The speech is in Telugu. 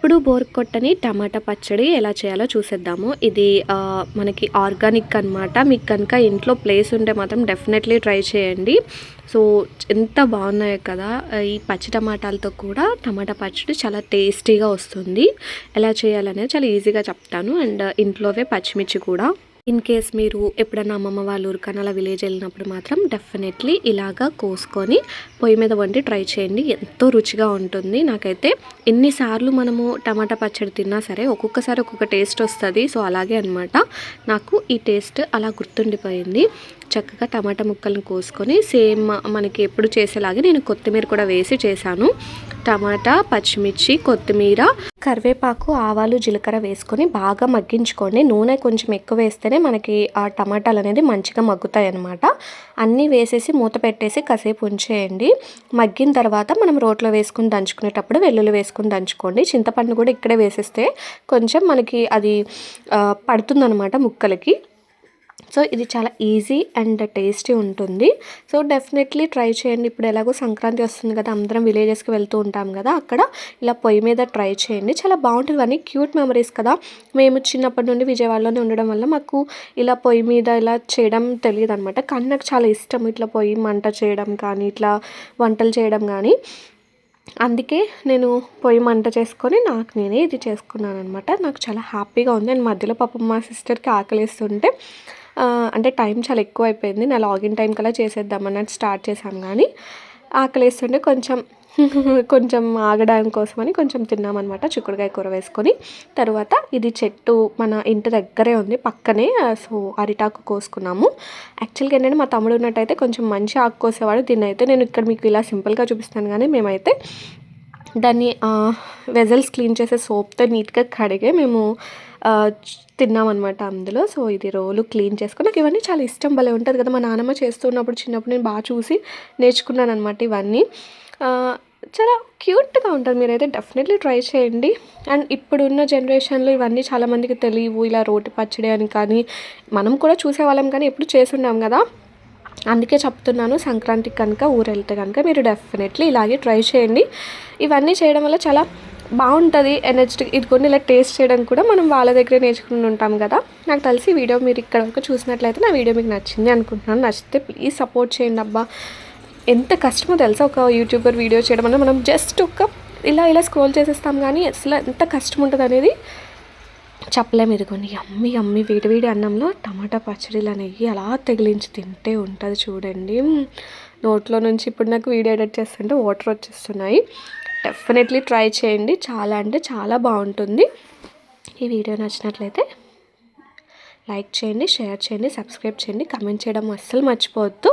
ఎప్పుడు బోర్ కొట్టని టమాటా పచ్చడి ఎలా చేయాలో చూసేద్దాము. ఇది మనకి ఆర్గానిక్ అనమాట. మీకు కనుక ఇంట్లో ప్లేస్ ఉంటే మాత్రం డెఫినెట్లీ ట్రై చేయండి. సో ఎంత బాగున్నాయో కదా. ఈ పచ్చి టమాటాలతో కూడా టమాటా పచ్చడి చాలా టేస్టీగా వస్తుంది. ఎలా చేయాలనేది చాలా ఈజీగా చెప్తాను. అండ్ ఇంట్లోవే పచ్చిమిర్చి కూడా. ఇన్ కేస్ మీరు ఎప్పుడన్నా అమ్మమ్మ వాళ్ళ ఊరికన్నా అలా విలేజ్ వెళ్ళినప్పుడు మాత్రం డెఫినెట్లీ ఇలాగా కోసుకొని పొయ్యి మీద వండి ట్రై చేయండి. ఎంతో రుచిగా ఉంటుంది. నాకైతే ఎన్నిసార్లు మనము టమాటా పచ్చడి తిన్నా సరే ఒక్కొక్కసారి ఒక్కొక్క టేస్ట్ వస్తుంది. సో అలాగే అనమాట, నాకు ఈ టేస్ట్ అలా గుర్తుండిపోయింది. చక్కగా టమాటా ముక్కలను కోసుకొని సేమ్ మనకి ఎప్పుడు చేసేలాగే నేను కొత్తిమీర కూడా వేసి చేశాను. టమాటా, పచ్చిమిర్చి, కొత్తిమీర, కరివేపాకు, ఆవాలు, జీలకర్ర వేసుకొని బాగా మగ్గించుకోండి. నూనె కొంచెం ఎక్కువ వేస్తేనే మనకి ఆ టమాటాలు అనేది మంచిగా మగ్గుతాయి అన్నమాట. అన్నీ వేసేసి మూత పెట్టేసి కాసేపు ఉంచేయండి. మగ్గిన తర్వాత మనం రోట్లో వేసుకుని దంచుకునేటప్పుడు వెల్లుల్లి వేసుకుని దంచుకోండి. చింతపండు కూడా ఇక్కడే వేసేస్తే కొంచెం మనకి అది పడుతుందన్నమాట ముక్కలకి. సో ఇది చాలా ఈజీ అండ్ టేస్టీ ఉంటుంది. సో డెఫినెట్లీ ట్రై చేయండి. ఇప్పుడు ఎలాగో సంక్రాంతి వస్తుంది కదా, అందరం విలేజెస్కి వెళ్తూ ఉంటాం కదా, అక్కడ ఇలా పొయ్యి మీద ట్రై చేయండి. చాలా బాగుంటుంది. అన్నీ క్యూట్ మెమరీస్ కదా. మేము చిన్నప్పటి నుండి విజయవాడలోనే ఉండడం వల్ల మాకు ఇలా పొయ్యి మీద ఇలా చేయడం తెలియదు అనమాట. కానీ నాకు చాలా ఇష్టం ఇట్లా పొయ్యి మంట చేయడం కానీ, ఇట్లా వంటలు చేయడం కానీ. అందుకే నేను పొయ్యి మంట చేసుకొని నాకు నేనే ఇది చేసుకున్నాను అనమాట. నాకు చాలా హ్యాపీగా ఉంది. అండ్ మధ్యలో పాపం మా సిస్టర్కి ఆకలిస్తుంటే అంటే టైం చాలా ఎక్కువ అయిపోయింది. నా లాగిన్ టైం కల్లా చేసేద్దాం అన్నట్టు స్టార్ట్ చేశాను. కానీ ఆకలిస్తుంటే కొంచెం ఆగడానికి కోసమని కొంచెం తిన్నామన్నమాట, చిక్కుడుకాయ కూర వేసుకొని. తర్వాత ఇది చెట్టు మన ఇంటి దగ్గరే ఉంది పక్కనే. సో అరిటాకు కోసుకున్నాము. యాక్చువల్గా ఏంటంటే మా తమ్ముడు ఉన్నట్టయితే కొంచెం మంచి ఆకు కోసేవాడు. దీన్ని అయితే నేను ఇక్కడ మీకు ఇలా సింపుల్గా చూపిస్తాను. కానీ మేమైతే దాన్ని వెజల్స్ క్లీన్ చేసే సోప్తో నీట్గా కడిగే మేము తిన్నామన్నమాట అందులో. సో ఇది రోలు క్లీన్ చేసుకొని నాకు ఇవన్నీ చాలా ఇష్టం. భలే ఉంటుంది కదా. మా నాన్నమ్మ చేస్తున్నప్పుడు చిన్నప్పుడు నేను బాగా చూసి నేర్చుకున్నాను అనమాట ఇవన్నీ. చాలా క్యూట్గా ఉంటుంది. మీరైతే డెఫినెట్లీ ట్రై చేయండి. అండ్ ఇప్పుడున్న జనరేషన్లో ఇవన్నీ చాలామందికి తెలియవు. ఇలా రోటి పచ్చడి అని కానీ మనం కూడా చూసేవాళ్ళం కానీ ఎప్పుడు చేసి ఉన్నాం కదా. అందుకే చెప్తున్నాను, సంక్రాంతికి కనుక ఊరు వెళ్తే కనుక మీరు డెఫినెట్లీ ఇలాగే ట్రై చేయండి. ఇవన్నీ చేయడం వల్ల చాలా బాగుంటుంది. ఎనర్జెటిక్ ఇది కొన్ని ఇలా టేస్ట్ చేయడం కూడా మనం వాళ్ళ దగ్గరే నేర్చుకుని ఉంటాం కదా. నాకు తెలిసి వీడియో మీరు ఇక్కడ వరకు చూసినట్లయితే నా వీడియో మీకు నచ్చింది అనుకుంటున్నాను. నచ్చితే ప్లీజ్ సపోర్ట్ చేయండి. అబ్బా ఎంత కష్టమో తెలుసా ఒక యూట్యూబర్ వీడియో చేయడం వల్ల. మనం జస్ట్ ఇలా స్క్రోల్ చేసేస్తాం కానీ అసలు ఎంత కష్టం ఉంటుంది అనేది చెప్పలేము. ఇదిగోండి అమ్మి వేడి అన్నంలో టమాటా పచ్చడిలా నెయ్యి అలా తగిలించి తింటే ఉంటుంది చూడండి. నోట్లో నుంచి ఇప్పుడు నాకు వీడియో ఎడిట్ చేస్తుంటే వాటర్ వచ్చేస్తున్నాయి. డెఫినెట్లీ ట్రై చేయండి. చాలా అంటే చాలా బాగుంటుంది. ఈ వీడియో నచ్చినట్లయితే లైక్ చేయండి, షేర్ చేయండి, సబ్స్క్రైబ్ చేయండి, కామెంట్ చేయడం అస్సలు మర్చిపోవద్దు.